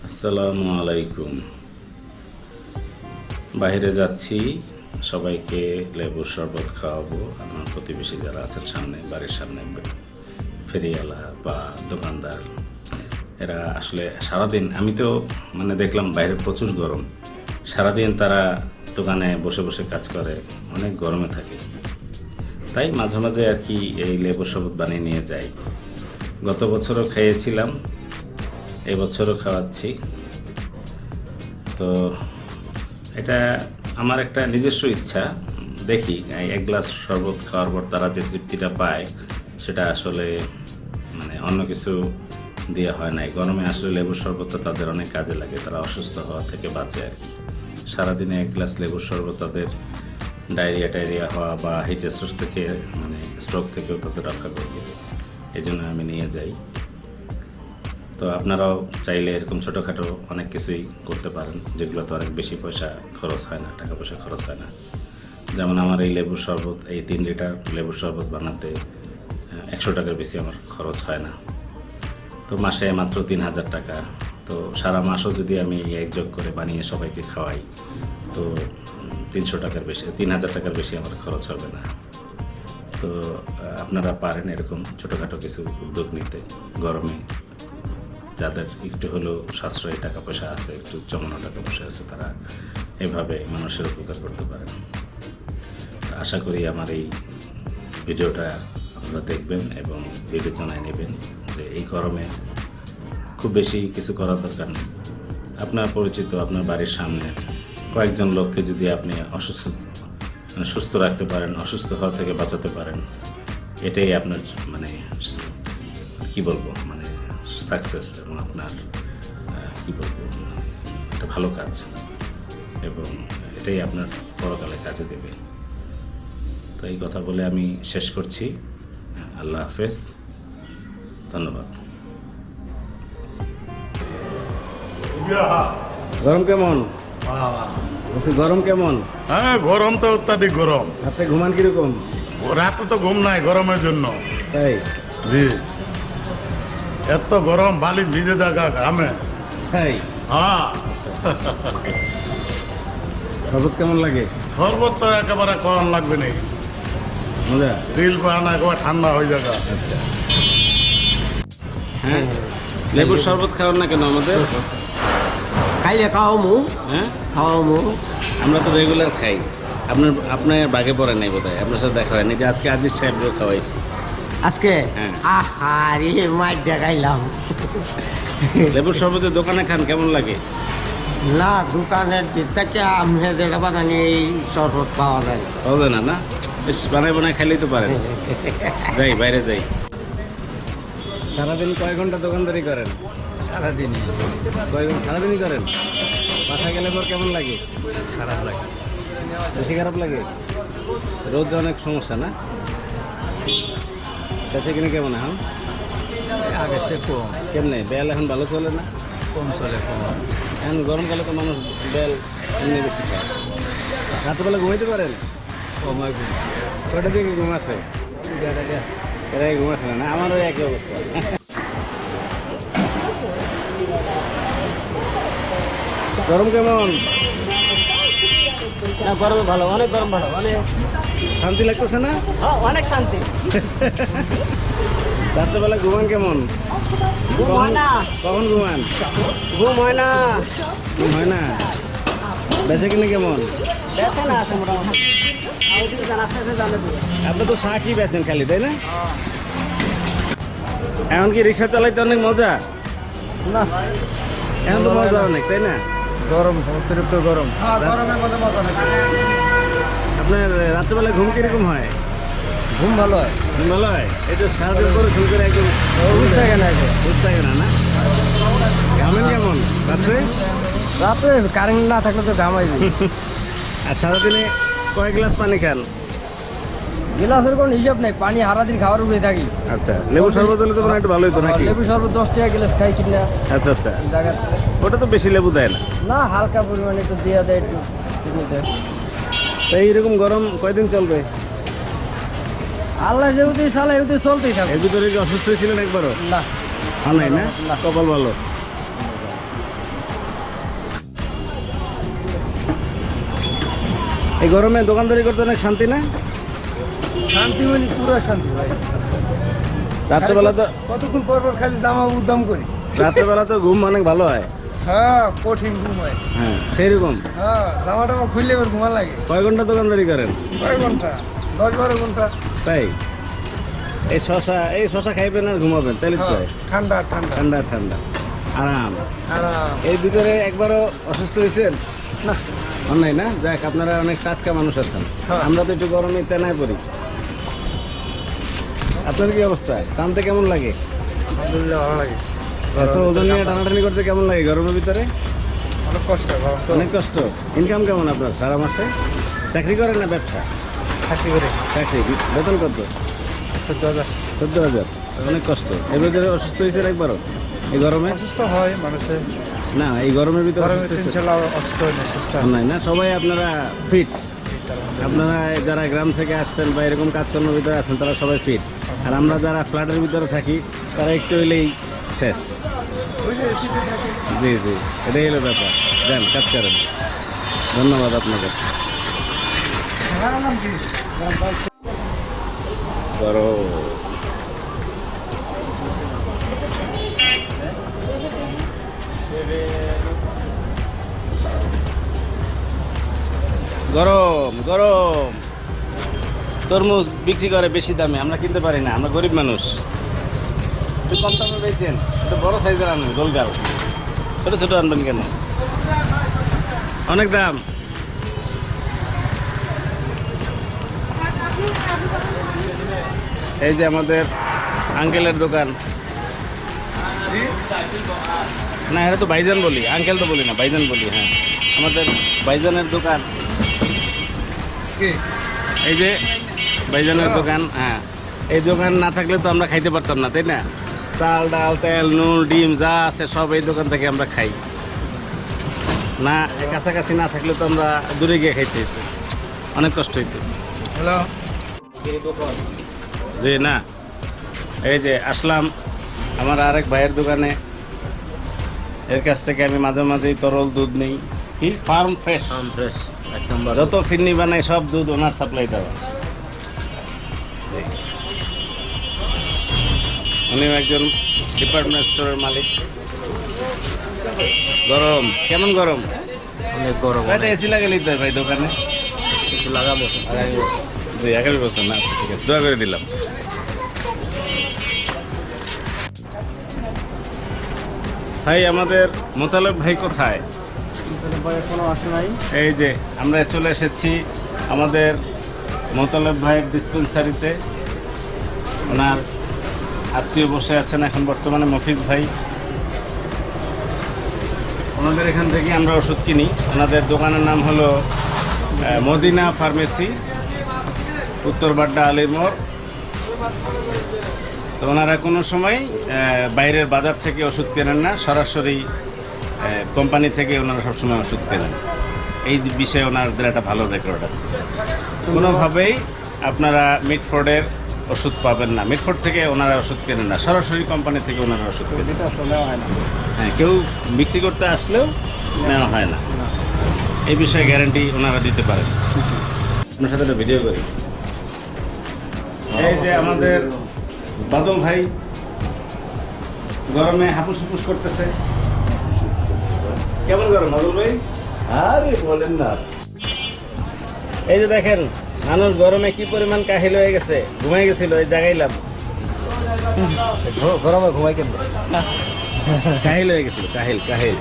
আসসালামু আলাইকুম। বাইরে যাচ্ছি, সবাইকে লেবুর শরবত খাওয়াবো। আমার প্রতিবেশী যারা আছেন সামনে, বাড়ির সামনে ফেরিওয়ালা বা দোকানদার, এরা আসলে সারাদিন, আমি তো দেখলাম বাইরে প্রচুর গরম, সারাদিন তারা দোকানে বসে বসে কাজ করে, অনেক গরমে থাকে। তাই মাঝে মাঝে আর কি এই লেবুর শরবত বানিয়ে নিয়ে যাই। গত বছরও খেয়েছিলাম, এবছরও খাওয়াচ্ছি। তো এটা আমার একটা নিজস্ব ইচ্ছা। দেখি এক গ্লাস শরবত খাওয়ার পর তারা যে তৃপ্তিটা পায়, সেটা আসলে অন্য কিছু দিয়ে হয় না। গরমে আসলে লেবুর শরবতটা তাদের অনেক কাজে লাগে, তারা অসুস্থ হওয়া থেকে বাঁচে আর কি। সারাদিনে এক গ্লাস লেবুর শরবত তাদের ডায়রিয়া হওয়া বা হিট স্ট্রোক থেকে স্ট্রোক থেকেও তাদের রক্ষা করবে। এই জন্য আমি নিয়ে যাই। তো আপনারাও চাইলে এরকম ছোটোখাটো অনেক কিছুই করতে পারেন, যেগুলো তো অনেক বেশি পয়সা খরচ হয় না, টাকা পয়সা খরচ হয় না। যেমন আমার এই লেবুর শরবত, এই 3 লিটার লেবুর শরবত বানাতে 100 টাকার বেশি আমার খরচ হয় না। তো মাসে মাত্র 3000 টাকা। তো সারা মাসও যদি আমি একযোগ করে বানিয়ে সবাইকে খাওয়াই, তো 300 টাকার বেশি, 3000 টাকার বেশি আমার খরচ হবে না। তো আপনারা পারেন এরকম ছোটোখাটো কিছু উদ্যোগ নিতে। গরমে যাদের একটু হলেও সাশ্রয়ী টাকা পয়সা আছে, একটু জমানো টাকা পয়সা আছে, তারা এভাবে মানুষের উপকার করতে পারেন। আশা করি আমার এই ভিডিওটা আপনারা দেখবেন এবং বিবেচনায় নেবেন যে এই গরমে খুব বেশি কিছু করার দরকার নেই। আপনার পরিচিত, আপনার বাড়ির সামনে কয়েকজন লোককে যদি আপনি সুস্থ রাখতে পারেন, অসুস্থ হওয়া থেকে বাঁচাতে পারেন, এটাই আপনার কি বলবো সাকসেস, এবং আপনার কি বলবো একটা ভালো কাজ, এবং এটাই আপনার পরকালে কাজে দেবে। তো এই কথা বলে আমি শেষ করছি। আল্লাহ হাফেজ, ধন্যবাদ। গরম কেমন? গরম কেমন? হ্যাঁ, গরম তো অত্যাধিক গরম। রাতে ঘুমান কিরকম? রাতে তো ঘুম নাই গরমের জন্য। তাই? জি, এত গরম, বালিশ ভিজে থাকা ঘামে। তাই? হ্যাঁ। শরবত কেমন লাগে? শরবত তো একেবারে কম লাগবে না, মজা? দিল পানা একেবারে ঠান্ডা হয়ে যাবে। আচ্ছা, হ্যাঁ, লেবুর শরবত খাওয়ান না কেন আমাদের? খাইলে খাওয়ামু, হ্যাঁ খাওয়ামু। আমরা তো রেগুলার খাই। আপনার বাগে পড়ে নাই বোধ হয়, আপনার সাথে দেখা হয়নি। যে আজকে আজিজ সাহেবকেও খাওয়াইছি আজকে হ্যাঁ। আহারে মাছ দেখাইলাম। লেবুর শরবতের দোকানে খান, কেমন লাগে? না, দোকানের থেকে আমি যেটা বানানি এই শরবত পাওয়া যায় না। পাওয়া যায় না? না, বেশ বানায় খাইলেই তো পারেন। যাই, বাইরে যাই। সারাদিন কয় ঘন্টা দোকানদারি করেন? সারাদিনই সারাদিনই করেন? বাসা গেলে পর কেমন লাগে? খারাপ লাগে, বেশি খারাপ লাগে? রোদ অনেক সমস্যা না? কাছে কিনে কেমন এখন? আগে সে কম কেমনে বেল এখন ভালো চলে না? কম চলে, কম। এখন গরমকালে তো মানুষ বেল এমনি বেশি খায়। রাত্রেবেলা ঘুমাইতে পারেন? কমাই কয়টা দিকে ঘুম আসে? এরা ঘুম আসে না? আমারও একই অবস্থা। গরম কেমন? গরম ভালো, অনেক গরম ভালো, অনেক শান্তি লাগতেছে না? অনেক শান্তি। রাত্রেবেলা ঘুমান কেমন? ঘুম হয় না, কখন ঘুমান? ঘুম হয় না, ঘুম হয় না? বেঁচে কিনে কেমন? দেখে না আসে মোটামুটি। আপনি তো শাকই বেচেন খালি, তাই না? এখন কি রিক্সা চালাইতে অনেক মজা? না, এখন তো মজা অনেক, তাই না? গরম, অতিরিক্ত গরম। আপনার রাত্রেবেলা ঘুম কিরকম হয়? ঘুম ভালো হয়, ঘুম ভালো হয়? এই তো সারাদিন করে শুরু করে একদম বুঝতে থাকে না। বুঝতে থাকে না, না? ঘামেন কেমন রাত্রে? রাত্রে কারেন্ট না থাকলে তো ঘামাইবি। আর সারাদিনে কয় গ্লাস পানি খান? গিলাসের কোনো হিসাব নেই, পানি সারাদিন খাওয়ার উপরে থাকি। আচ্ছা, লেবু শরবত হলে তো মনে হয় একটু ভালোই তো নাকি? লেবু শরবত 10 টাকা গিলাস খাই কিনা আচ্ছা আচ্ছা, জায়গা। ওটা তো বেশি লেবু দেয় না। না, হালকা পরিমাণে একটু দেওয়া দেয়, একটু চিনি দেয়। তো এইরকম গরম কয়দিন চলবে? আল্লাহ যেহেতু চালে এহেতু চলতেই থাকে। এর ভিতরে কি অসুস্থ ছিলেন একবারও? না, নাই না? কপাল ভালো। এই গরমে দোকানদারি করতে অনেক শান্তি না? শান্তি মানে পুরো শান্তি ভাই। রাত্রেবেলা তো কতক্ষণ পর পর খালি জামা উদ্যম করি। রাত্রেবেলা তো ঘুম অনেক ভালো হয়। হ্যাঁ, কঠিন ঘুম হয়। হ্যাঁ সেইরকম। হ্যাঁ, জামা টামা খুললে এবার ঘুমা লাগে। কয় ঘন্টা দোকানদারি করেন? কয় ঘন্টা? 10-12 ঘন্টা। তাই এই শশা খাইবেন আর ঘুমাবেন তাইলে তো হ্যাঁ, হয়। ঠান্ডা ঠান্ডা ঠান্ডা ঠান্ডা আরাম। আরাম। এর ভিতরে একবারও অসুস্থ হয়েছেন? না, অন্যায় না, যাক আপনারা অনেক টাটকা মানুষ আছেন। হ্যাঁ। আমরা তো একটু গরমে তেনায় পড়ি। আপনার কি অবস্থা? টানতে কেমন লাগে? আলহামদুলিল্লাহ ভালো লাগে। এত ওজন নিয়ে টানাটানি করতে কেমন লাগে গরমের ভিতরে? অনেক কষ্ট গরম তো। অনেক কষ্ট। ইনকাম কেমন আপনার সারা মাসে? চাকরি করেন না ব্যবসা? থাকি করে চাকরি। বেতন কত? 14,000। 14,000। অনেক কষ্ট। এর ভিতরে অসুস্থ হয়েছে একবারও এই গরমে? অসুস্থ হয় মানুষের। না, এই গরমের ভিতরে গরমে অসুস্থ হয়েছে? ইনশাল্লাহ অসুস্থ হয় না, সুস্থ আছে। নাই না, সবাই আপনারা ফিট। আপনারা যারা গ্রাম থেকে আসছেন বা এরকম কাজকর্মের ভিতরে আছেন তারা সবাই ফিট। আর আমরা যারা ফ্ল্যাটের ভিতরে থাকি তারা একটু হইলেই শেষ। ওই যে শীতে থাকে। জি জি, এটাই হলো ব্যাপার। যান কাজ করেন। ধন্যবাদ আপনাকে। হ্যাঁ, নাম কি? গরম গরম। তরমুজ বিক্রি করে বেশি দামে, আমরা কিনতে পারি না, আমরা গরিব মানুষ। একটু কম দামে বেচেন, একটু বড় সাইজের আনবেন, গোলগাল। ছোটো ছোটো আনবেন কেন? অনেক দাম। এই যে আমাদের আঙ্কেলের দোকান। না, এটা তো ভাইজান বলি, আঙ্কেল তো বলি না, ভাইজান বলি। হ্যাঁ, আমাদের ভাইজানের দোকান। কি? এই যে ভাইজানের দোকান। হ্যাঁ, এই দোকান না থাকলে তো আমরা খাইতে পারতাম না, তাই না? চাল ডাল তেল নুন ডিম যা আছে সব এই দোকান থেকে আমরা খাই না। কাছাকাছি না থাকলে তো আমরা দূরে গিয়ে খাইতে হইতো, অনেক কষ্ট হইতো। হ্যালো। জি না, এই যে আসলাম আমার আরেক ভাইয়ের দোকানে। এর কাছ থেকে আমি মাঝে মাঝেই তরল দুধ নেই। কি ফার্ম ফ্রেশ? ফ্রেশ এক নম্বর। যত ফিরনি বানাই সব দুধ ওনার সাপ্লাই দেওয়া। উনিও একজন ডিপার্টমেন্ট স্টোরের মালিক। গরম কেমন? গরম অনেক গরম। একটা এসি লাগালেই তো হয় ভাই দোকানে। কিছু লাগাবো। জি, 11 বছর না। আচ্ছা ঠিক আছে, দোয়া করে দিলাম। ভাই আমাদের মোতালেব ভাই কোথায়? এখনো আসে নাই। এই যে আমরা চলে এসেছি আমাদের মোতালেব ভাইয়ের ডিসপেন্সারিতে। ওনার আত্মীয় বসে আছেন এখন বর্তমানে মফিজ ভাই। ওনাদের এখান থেকে আমরা ওষুধ কিনি। ওনাদের দোকানের নাম হলো মদিনা ফার্মেসি, উত্তর বাড্ডা আলীর মোড়। তো ওনারা কোনো সময় বাইরের বাজার থেকে ওষুধ কেনেন না, সরাসরি কোম্পানি থেকে ওনারা সবসময় ওষুধ কেনেন। এই বিষয়ে ওনাদের একটা ভালো রেকর্ড আছে। কোনোভাবেই আপনারা মিটফোর্ডের ওষুধ পাবেন না, মিটফোর্ড থেকে ওনারা ওষুধ কেনেন না, সরাসরি কোম্পানি থেকে ওনারা ওষুধ কেনেন। হ্যাঁ, কেউ বিক্রি করতে আসলেও নেওয়া হয় না, এই বিষয়ে গ্যারান্টি ওনারা দিতে পারেন। আপনার সাথে একটা ভিডিও করি। এই যে আমাদের বাদল ভাই গরমে হাপুস হুপুস করতেছে। কেমন গরম বাদল ভাই? আরে বলেন না। এই যে দেখেন মানুষ গরমে কি পরিমাণ কাহিল হয়ে গেছে, ঘুমাই গেছিল, এই জাগাইলাম। গরমে ঘুমাই কেন? কাহিল হয়ে গেছিল, কাহিল কাহিল।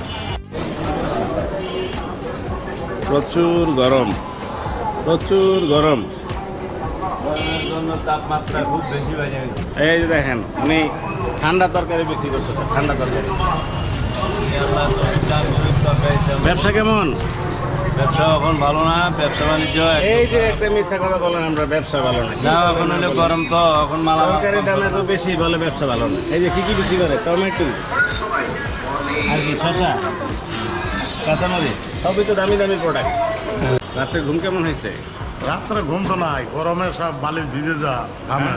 প্রচুর গরম, প্রচুর গরম। তাপমাত্রা খুব বেশি হয়ে যাবে। এই যে দেখেন উনি ঠান্ডা তরকারি বিক্রি করতেছে, ঠান্ডা তরকারি। ব্যবসা কেমন? ব্যবসা এখন ভালো না, ব্যবসা বাণিজ্য এই যে একটা মিথ্যা কথা বলেন, আমরা ব্যবসা ভালো না। না, এখন হলে গরম তো, এখন মালা তরকারির দাম এত বেশি বলে ব্যবসা ভালো না। এই যে কি কি বিক্রি করে? টমেটো আর কি শসা, কাঁচামরিচ, সবই তো দামি দামি প্রোডাক্ট। রাত্রে ঘুম কেমন হয়েছে? রাত্রে ঘুম তো নাই, গরমে সব বালিশ ভিজে যা ঘামে।